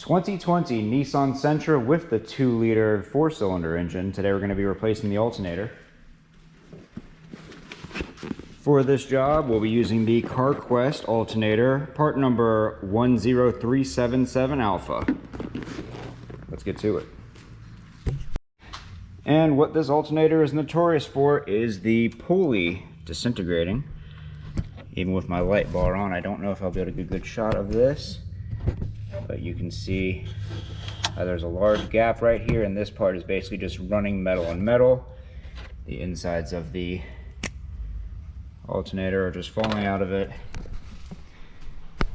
2020 Nissan Sentra with the 2-liter 4-cylinder engine. Today we're going to be replacing the alternator. For this job, we'll be using the CarQuest alternator, part number 10377 Alpha. Let's get to it. And what this alternator is notorious for is the pulley disintegrating. Even with my light bar on, I don't know if I'll be able to get a good shot of this. But you can see there's a large gap right here, and this part is basically just running metal on metal. The insides of the alternator are just falling out of it.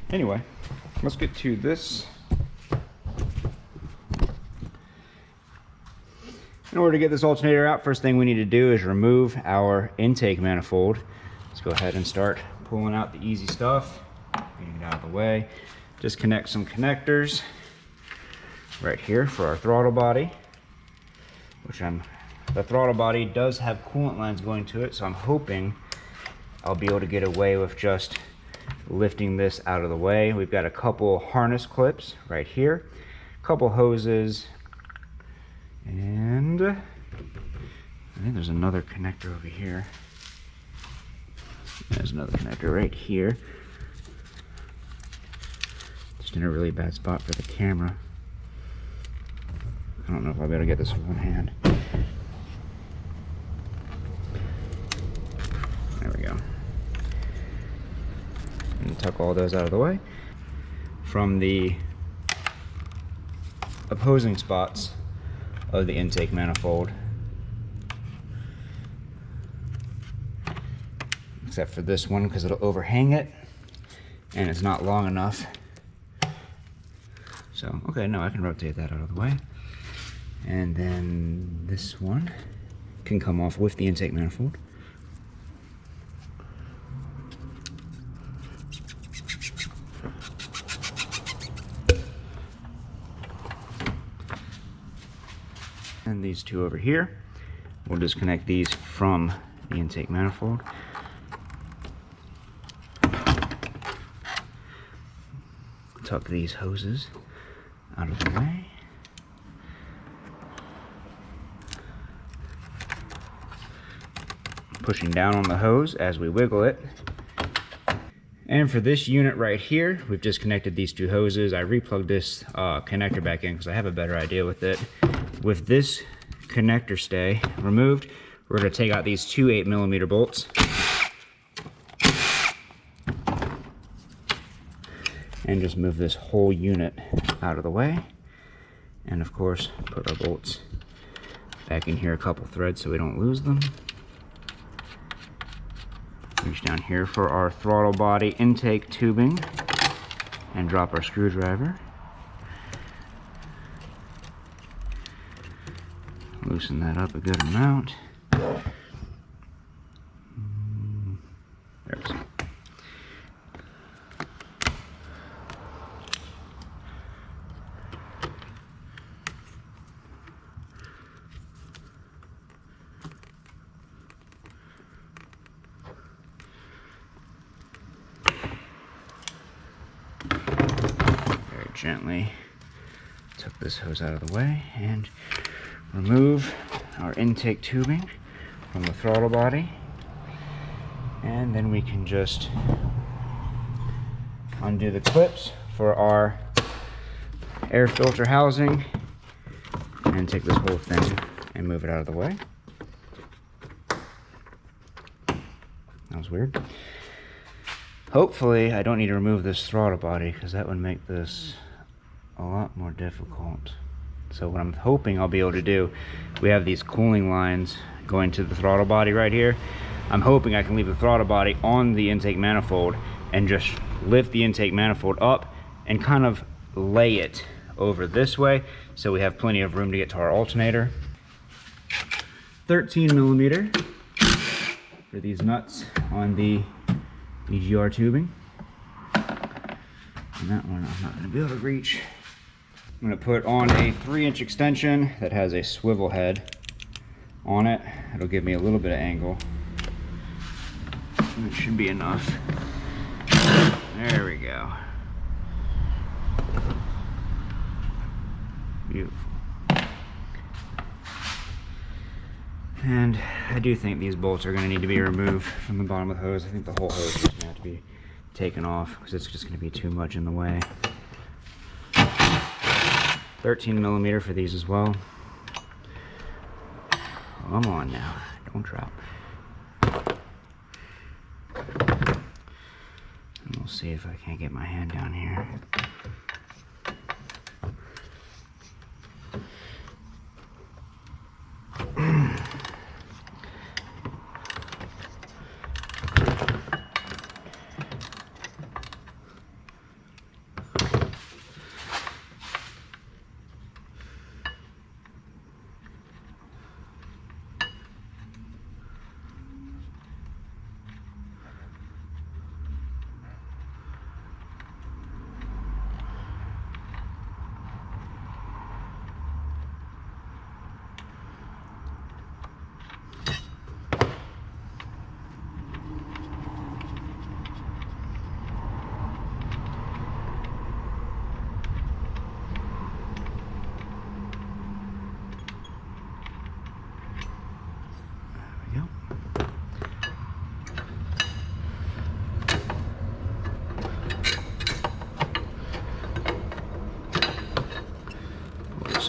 Anyway, let's get to this. In order to get this alternator out, first thing we need to do is remove our intake manifold. Let's go ahead and start pulling out the easy stuff, getting it out of the way. Disconnect some connectors right here for our throttle body, the throttle body does have coolant lines going to it, so I'm hoping I'll be able to get away with just lifting this out of the way. We've got a couple harness clips right here, a couple hoses, and I think there's another connector over here. There's another connector right here. In a really bad spot for the camera. I don't know if I'll be able to get this with one hand. There we go. And tuck all those out of the way. From the opposing spots of the intake manifold, except for this one because it'll overhang it and it's not long enough. So, okay, no, I can rotate that out of the way. And then this one can come off with the intake manifold. And these two over here, we'll disconnect these from the intake manifold. Tuck these hoses out of the way. Pushing down on the hose as we wiggle it. And for this unit right here, we've disconnected these two hoses. I replugged this connector back in because I have a better idea with it. With this connector stay removed, we're going to take out these two 8mm bolts. And just move this whole unit out of the way. And of course, put our bolts back in here a couple threads so we don't lose them. Reach down here for our throttle body intake tubing and drop our screwdriver. Loosen that up a good amount. There it is. Gently tuck this hose out of the way and remove our intake tubing from the throttle body, and then we can just undo the clips for our air filter housing and take this whole thing and move it out of the way. That was weird. Hopefully I don't need to remove this throttle body because that would make this a lot more difficult. So what I'm hoping I'll be able to do, we have these cooling lines going to the throttle body right here. I'm hoping I can leave the throttle body on the intake manifold and just lift the intake manifold up and kind of lay it over this way so we have plenty of room to get to our alternator. 13mm for these nuts on the EGR tubing. And that one I'm not going to be able to reach. I'm going to put on a 3-inch extension that has a swivel head on it. It'll give me a little bit of angle. It should be enough. There we go. Beautiful. And I do think these bolts are going to need to be removed from the bottom of the hose. I think the whole hose is going to have to be taken off because it's just going to be too much in the way. 13mm for these as well. Come on now, don't drop. And we'll see if I can't get my hand down here.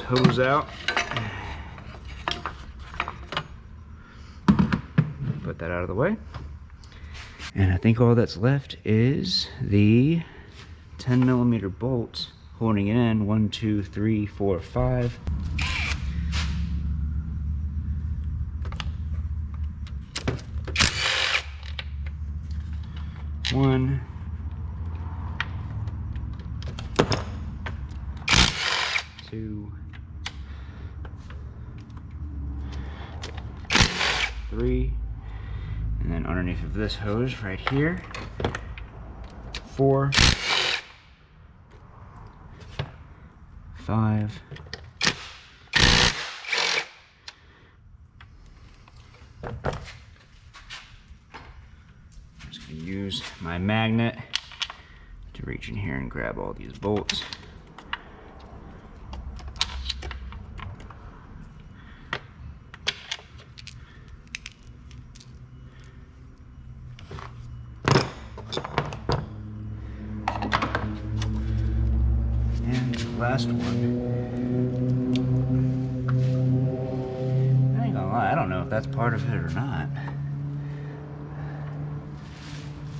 Hose out. Put that out of the way. And I think all that's left is the 10mm bolts holding it in. 1, 2, 3, 4, 5. One. 2. 3, and then underneath of this hose right here, 4, 5, I'm just going to use my magnet to reach in here and grab all these bolts. Last one. I ain't gonna lie, I don't know if that's part of it or not.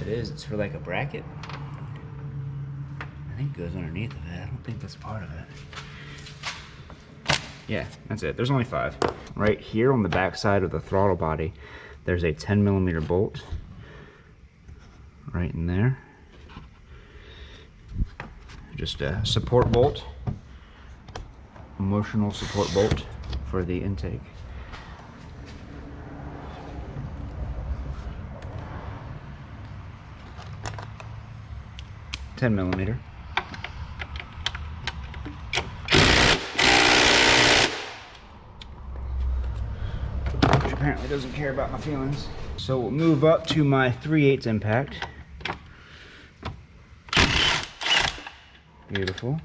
It is, it's for like a bracket. I think it goes underneath of it. I don't think that's part of it. Yeah, that's it. There's only 5. Right here on the back side of the throttle body, there's a 10mm bolt. Right in there. Just a support bolt, emotional support bolt for the intake. $10mm. Which apparently doesn't care about my feelings. So we'll move up to my 3/8 impact. Beautiful.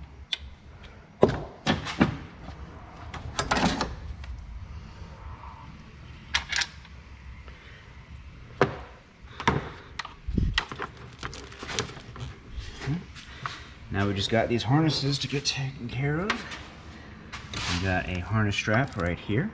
Now we just got these harnesses to get taken care of. We got a harness strap right here.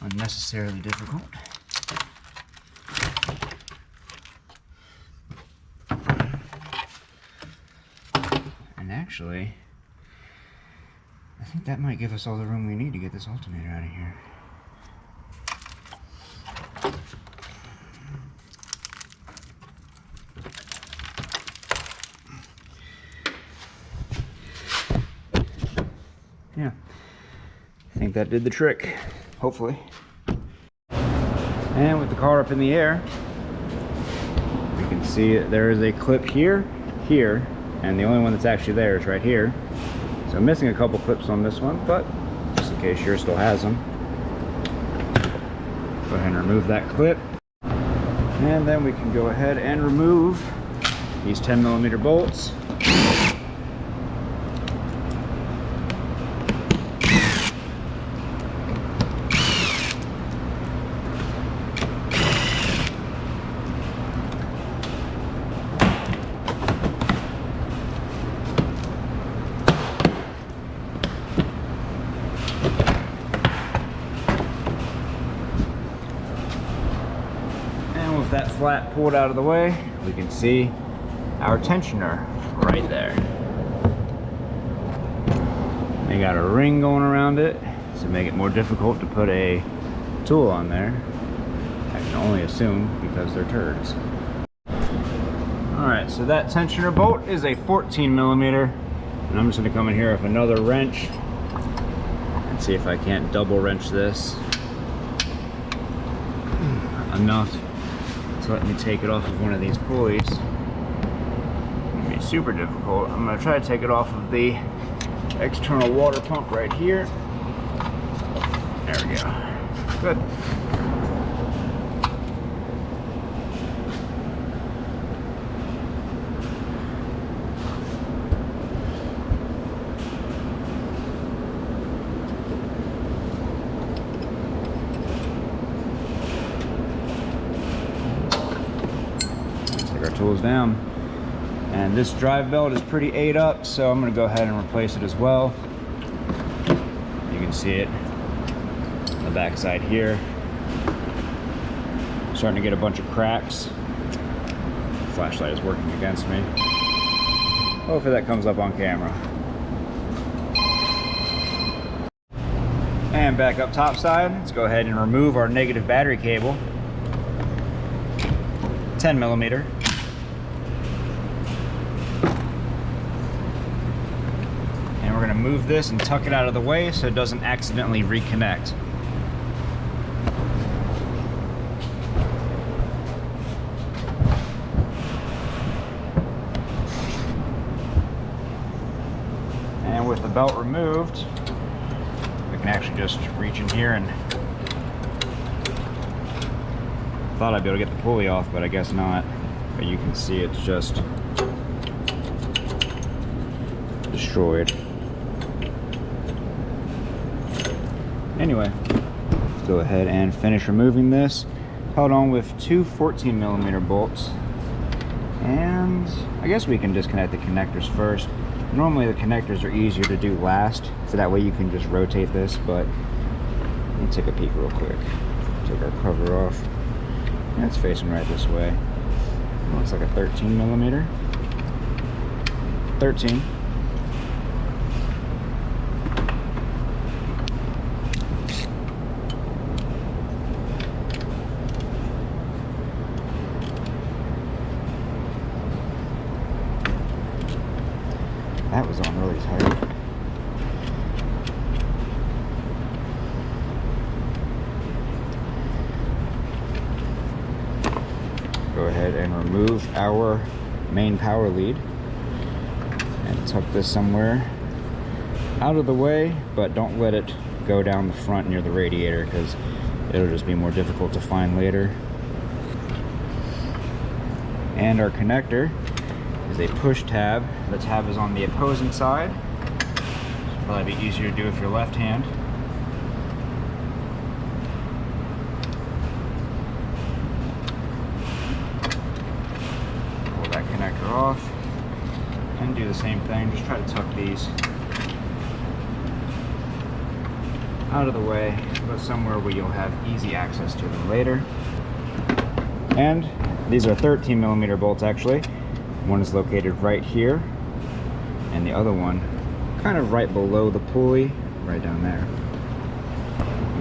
Unnecessarily difficult. And actually, I think that might give us all the room we need to get this alternator out of here. Yeah, I think that did the trick, hopefully. And with the car up in the air, we can see there is a clip here, here, and the only one that's actually there is right here. So I'm missing a couple clips on this one, but just in case yours still has them. Go ahead and remove that clip. And then we can go ahead and remove these 10mm bolts. With that flat pulled out of the way, we can see our tensioner right there. They got a ring going around it to make it more difficult to put a tool on there. I can only assume because they're turds. Alright, so that tensioner bolt is a 14mm, and I'm just going to come in here with another wrench and see if I can't double wrench this enough. Let me take it off of one of these pulleys. It's gonna be super difficult. I'm gonna try to take it off of the external water pump right here. There we go. Good. Our tools down, and this drive belt is pretty ate up, so I'm going to go ahead and replace it as well. You can see it on the back side here, starting to get a bunch of cracks. The flashlight is working against me. Hopefully that comes up on camera. And back up top side, let's go ahead and remove our negative battery cable. 10mm. We're going to move this and tuck it out of the way so it doesn't accidentally reconnect. And with the belt removed, we can actually just reach in here, and thought I'd be able to get the pulley off, but I guess not. But you can see it's just destroyed. Anyway, let's go ahead and finish removing this. Held on with two 14mm bolts, and I guess we can disconnect the connectors first. Normally the connectors are easier to do last, so that way you can just rotate this, but let me take a peek real quick. Take our cover off. And it's facing right this way. Looks like a 13mm. 13. That was on really tight. Go ahead and remove our main power lead and tuck this somewhere out of the way, but don't let it go down the front near the radiator because it'll just be more difficult to find later. And our connector is a push tab. The tab is on the opposing side. It'll probably be easier to do with your left hand. Pull that connector off and do the same thing. Just try to tuck these out of the way, but somewhere where you'll have easy access to them later. And these are 13mm bolts actually. One is located right here, and the other one kind of right below the pulley, right down there.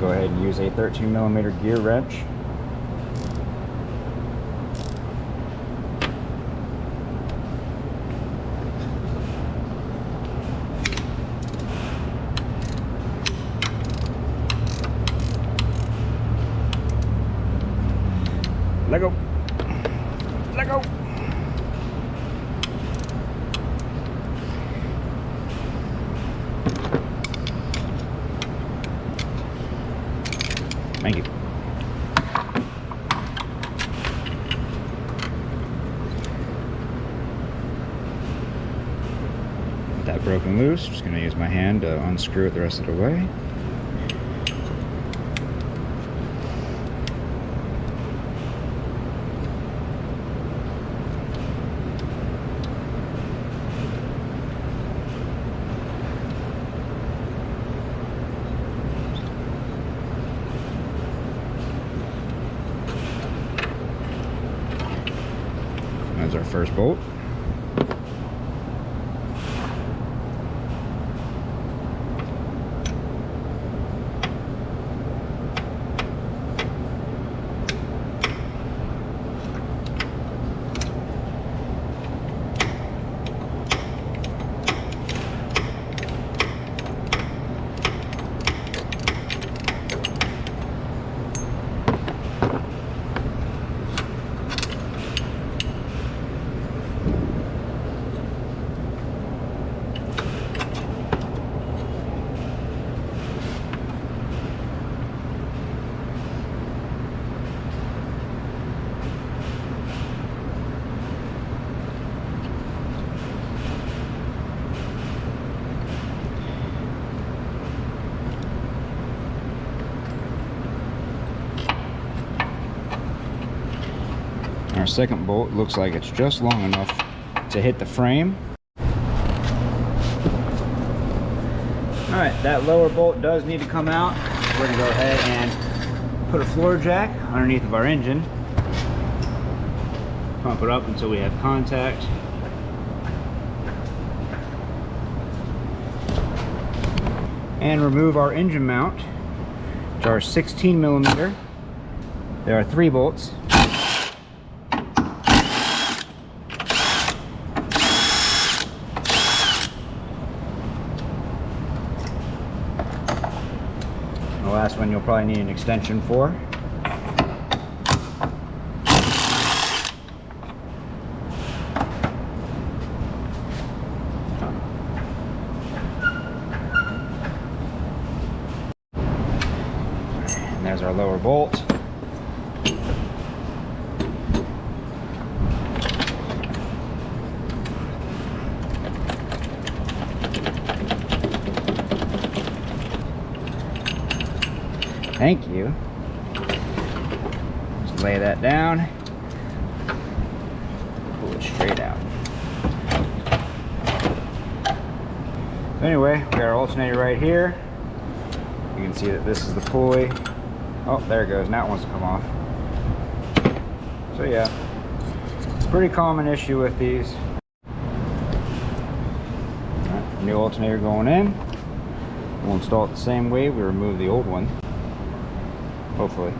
Go ahead and use a 13mm gear wrench. Let go. Let go. Thank you. That broken loose. Just going to use my hand to unscrew it the rest of the way. That's our first bolt. Our second bolt looks like it's just long enough to hit the frame. Alright, that lower bolt does need to come out. We're going to go ahead and put a floor jack underneath of our engine. Pump it up until we have contact. And remove our engine mount to our 16mm. There are 3 bolts. The last one you'll probably need an extension for. And there's our lower bolt. Thank you. Just lay that down. Pull it straight out. So anyway, we got our alternator right here. You can see that this is the pulley. Oh, there it goes. Now it wants to come off. So yeah, pretty common issue with these. Right, new alternator going in. We'll install it the same way we remove the old one. Hopefully.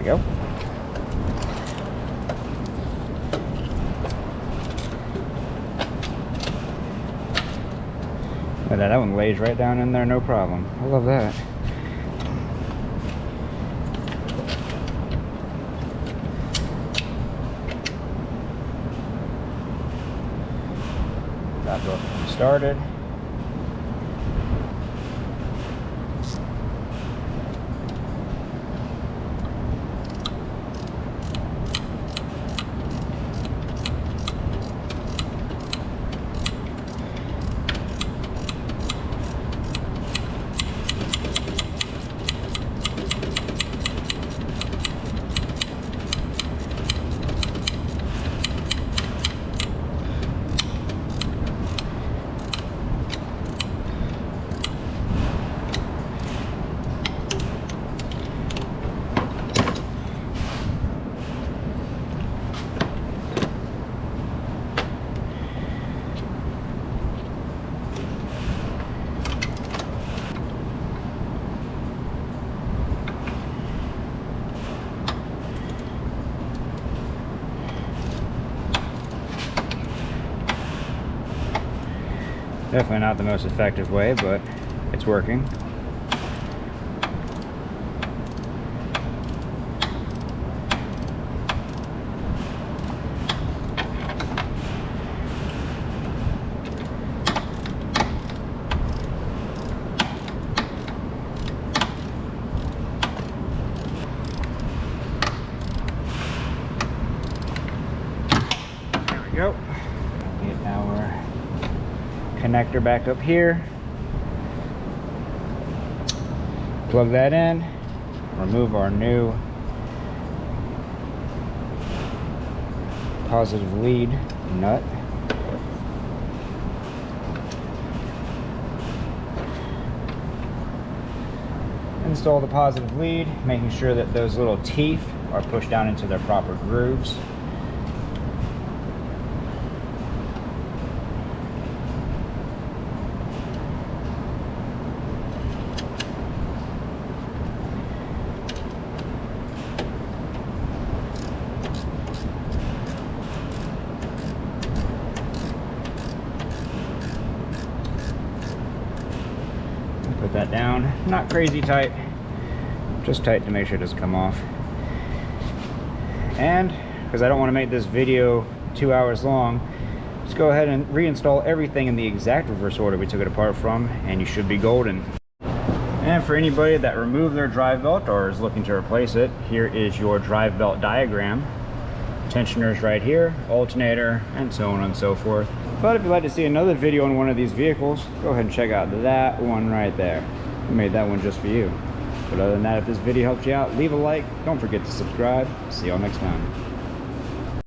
Go. But that one lays right down in there, no problem. I love that. Got both started. Definitely not the most effective way, but it's working. Go. Get our connector back up here. Plug that in. Remove our new positive lead nut. Install the positive lead, making sure that those little teeth are pushed down into their proper grooves. Put that down, not crazy tight, just tight to make sure it doesn't come off. And because I don't want to make this video 2 hours long, just go ahead and reinstall everything in the exact reverse order we took it apart from, and you should be golden. And for anybody that removed their drive belt or is looking to replace it, here is your drive belt diagram. Tensioners right here, alternator, and so on and so forth. But if you'd like to see another video on one of these vehicles, go ahead and check out that one right there. We made that one just for you. But other than that, if this video helped you out, leave a like. Don't forget to subscribe. See y'all next time.